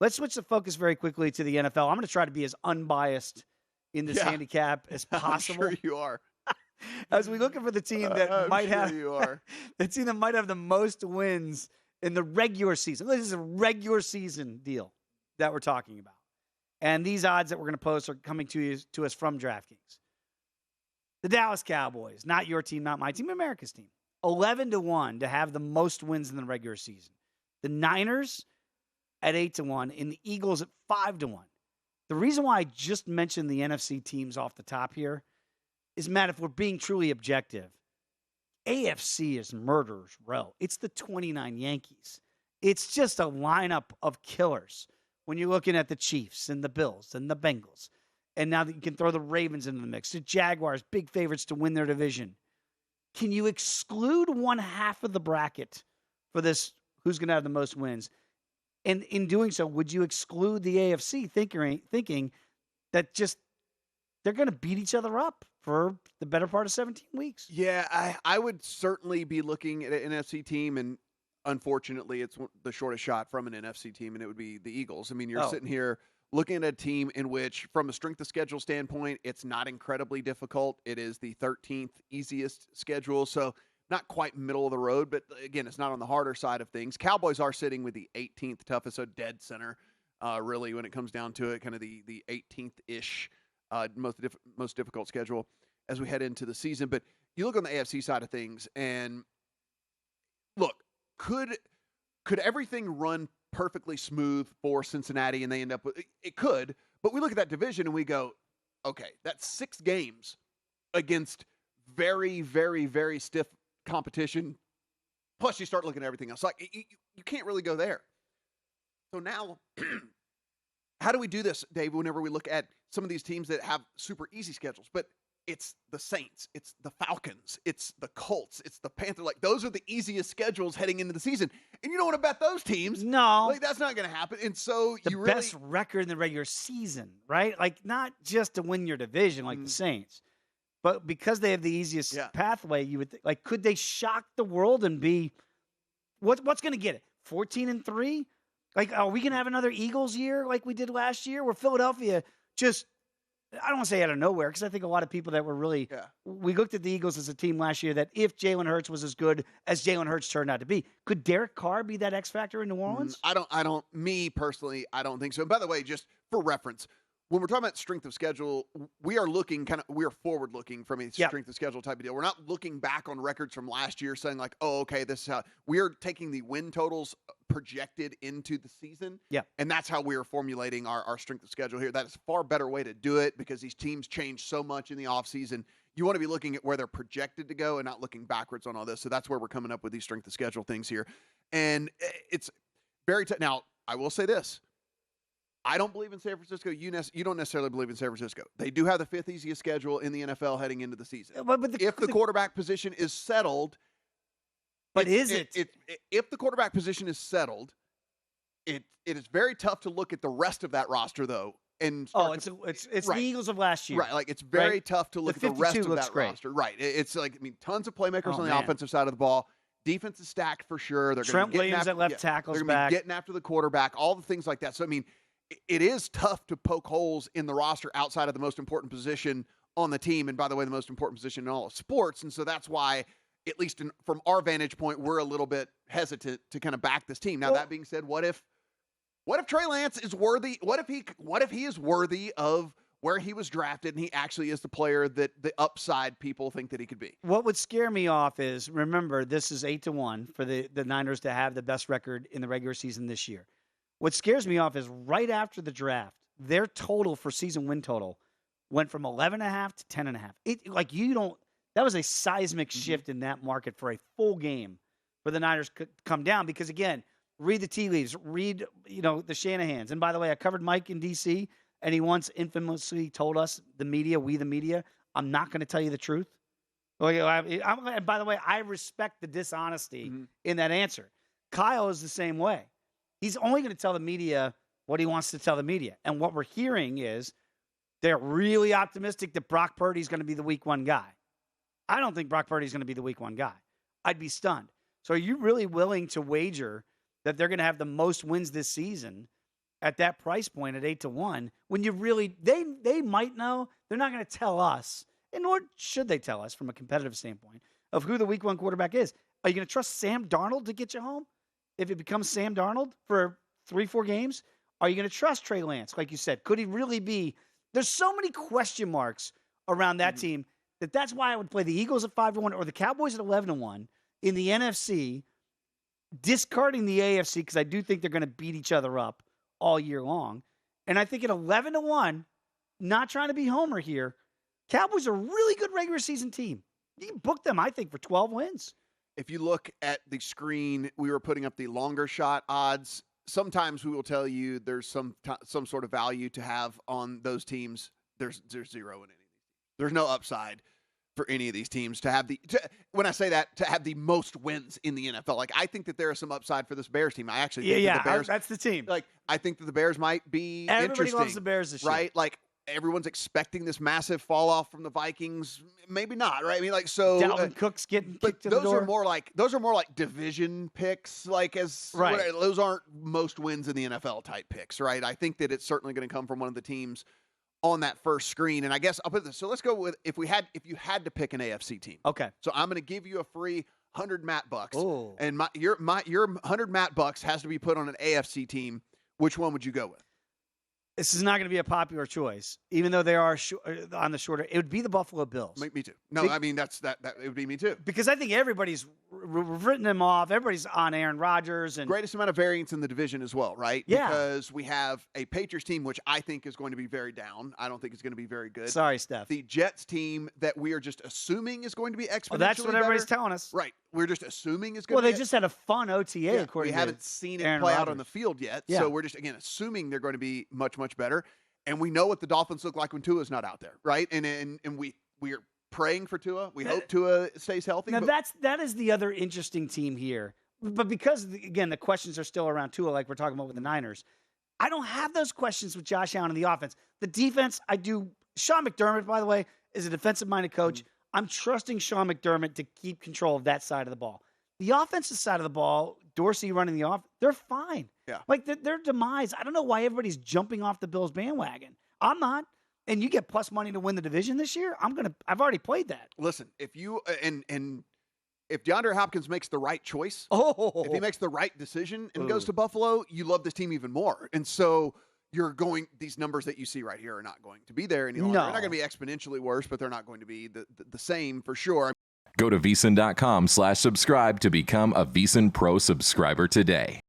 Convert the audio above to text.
Let's switch the focus very quickly to the NFL. I'm going to try to be as unbiased in this handicap as possible. I'm sure you are. As we're looking for the team that might have you are. the team that might have the most wins in the regular season. This is a regular season deal that we're talking about. And these odds that we're going to post are coming to us from DraftKings. The Dallas Cowboys, not your team, not my team, America's team. 11-1 to have the most wins in the regular season. The Niners at 8-1 and the Eagles at 5-1. The reason why I just mentioned the NFC teams off the top here is, Matt, if we're being truly objective, AFC is murderer's row. It's the 29 Yankees. It's just a lineup of killers when you're looking at the Chiefs and the Bills and the Bengals. And now that you can throw the Ravens into the mix, the Jaguars, big favorites to win their division. Can you exclude one half of the bracket for this, who's going to have the most wins? And in doing so, would you exclude the AFC thinking that just they're going to beat each other up for the better part of 17 weeks? Yeah, I would certainly be looking at an NFC team, and unfortunately, it's the shortest shot from an NFC team, and it would be the Eagles. I mean, you're sitting here looking at a team in which, from a strength of schedule standpoint, it's not incredibly difficult. It is the 13th easiest schedule, so not quite middle of the road, but again, it's not on the harder side of things. Cowboys are sitting with the 18th toughest, so dead center, really, when it comes down to it, kind of the 18th-ish most difficult schedule as we head into the season. But you look on the AFC side of things, and look, could everything run perfectly smooth for Cincinnati and they end up with it? Could, but we look at that division and we go, okay, that's 6 games against very, very, very stiff competition. Plus, you start looking at everything else. Like, you can't really go there. So now, how do we do this, Dave, whenever we look at some of these teams that have super easy schedules? But it's the Saints, it's the Falcons, it's the Colts, it's the Panthers. Like, those are the easiest schedules heading into the season. And you don't want to bet those teams. No. Like, that's not going to happen. And so the best record in the regular season, right? Like, not just to win your division like the Saints, but because they have the easiest pathway, you would like, could they shock the world and be what's going to get it? 14-3? Like, are we going to have another Eagles year like we did last year, where Philadelphia just, I don't want to say out of nowhere, because I think a lot of people that were really, we looked at the Eagles as a team last year that if Jalen Hurts was as good as Jalen Hurts turned out to be, could Derek Carr be that X factor in New Orleans? Me personally, I don't think so. And by the way, just for reference, when we're talking about strength of schedule, we are forward looking from a strength of schedule type of deal. We're not looking back on records from last year saying like, oh, okay, this is how we are taking the win totals projected into the season. Yeah. And that's how we are formulating our strength of schedule here. That is a far better way to do it, because these teams change so much in the offseason. You want to be looking at where they're projected to go and not looking backwards on all this. So that's where we're coming up with these strength of schedule things here. And it's very now, I will say this. I don't believe in San Francisco. You don't necessarily believe in San Francisco. They do have the 5th easiest schedule in the NFL heading into the season. But if the quarterback position is settled, if the quarterback position is settled, it is very tough to look at the rest of that roster though. And it's the Eagles of last year, right? Like, it's very tough to look at the rest of that roster, right? It's like, I mean, tons of playmakers on the offensive side of the ball. Defense is stacked for sure. They're Trent Williams at left tackle. They're going to be getting after the quarterback. All the things like that. So I mean, it is tough to poke holes in the roster outside of the most important position on the team. And by the way, the most important position in all of sports. And so that's why, at least from our vantage point, we're a little bit hesitant to kind of back this team. Now, that being said, what if Trey Lance is worthy? What if he is worthy of where he was drafted and he actually is the player that the upside people think that he could be? What would scare me off is, remember, this is 8-1 for the Niners to have the best record in the regular season this year. What scares me off is right after the draft, their total for season win total went from 11.5 to 10.5. That was a seismic shift in that market for a full game for the Niners could come down, because again, read the tea leaves, read, the Shanahans. And by the way, I covered Mike in DC, and he once infamously told us, the media, I'm not going to tell you the truth. And by the way, I respect the dishonesty in that answer. Kyle is the same way. He's only going to tell the media what he wants to tell the media. And what we're hearing is they're really optimistic that Brock Purdy is going to be the week 1 guy. I don't think Brock Purdy is going to be the week 1 guy. I'd be stunned. So are you really willing to wager that they're going to have the most wins this season at that price point at 8-1 when you really they might know. They're not going to tell us, and nor should they tell us from a competitive standpoint of who the week 1 quarterback is. Are you going to trust Sam Darnold to get you home if it becomes Sam Darnold for 3-4 games? Are you going to trust Trey Lance? Like you said, could he really be? There's so many question marks around that team that's why I would play the Eagles at 5-1 or the Cowboys at 11-1 in the NFC, discarding the AFC because I do think they're going to beat each other up all year long. And I think at 11-1, not trying to be homer here, Cowboys are a really good regular season team. You can book them, I think, for 12 wins. If you look at the screen, we were putting up the longer shot odds. Sometimes we will tell you there's some sort of value to have on those teams. There's zero in any of these. There's no upside for any of these teams to have when I say that, to have the most wins in the NFL. Like, I think that there is some upside for this Bears team. I actually think that the Bears, that's the team. Like, I think that the Bears might be Everybody interesting. loves the Bears this year. Right? Like, everyone's expecting this massive fall off from the Vikings. Maybe not, right? I mean, like, so Dalvin Cook's getting kicked to the door. Those are more like division picks, like those aren't most wins in the NFL type picks, right? I think that it's certainly going to come from one of the teams on that first screen. And I guess I'll put this. So let's go with if you had to pick an AFC team. Okay. So I'm going to give you a free 100 Matt bucks. Ooh. And your 100 Matt bucks has to be put on an AFC team. Which one would you go with? This is not going to be a popular choice, even though they are on the shorter. It would be the Buffalo Bills. Me too. No, I mean that it would be me too. Because I think everybody's written them off. Everybody's on Aaron Rodgers and greatest amount of variance in the division as well, right? Yeah. Because we have a Patriots team, which I think is going to be very down. I don't think it's going to be very good. Sorry, Steph. The Jets team that we are just assuming is going to be exponentially well, that's what everybody's better. telling us. Right. We're just assuming is going to be. Well, they just had a fun OTA, according we to haven't seen it Aaron play Rodgers. out on the field yet. Yeah. So we're just, again, assuming they're going to be much, much better. And we know what the Dolphins look like when Tua's not out there, right? And we are praying for Tua. We hope Tua stays healthy. Now, that is the other interesting team here. But because, again, the questions are still around Tua, like we're talking about with the Niners, I don't have those questions with Josh Allen and the offense. The defense, I do. Sean McDermott, by the way, is a defensive-minded coach. I'm trusting Sean McDermott to keep control of that side of the ball. The offensive side of the ball, Dorsey running the off, they're fine. Yeah. Like their demise, I don't know why everybody's jumping off the Bills bandwagon. I'm not. And you get plus money to win the division this year. I've already played that. Listen, if you and if DeAndre Hopkins makes the right choice, if he makes the right decision and goes to Buffalo, you love this team even more. And so these numbers that you see right here are not going to be there any longer. No. They're not going to be exponentially worse, but they're not going to be the same for sure. Go to VSiN.com/subscribe to become a VSiN Pro subscriber today.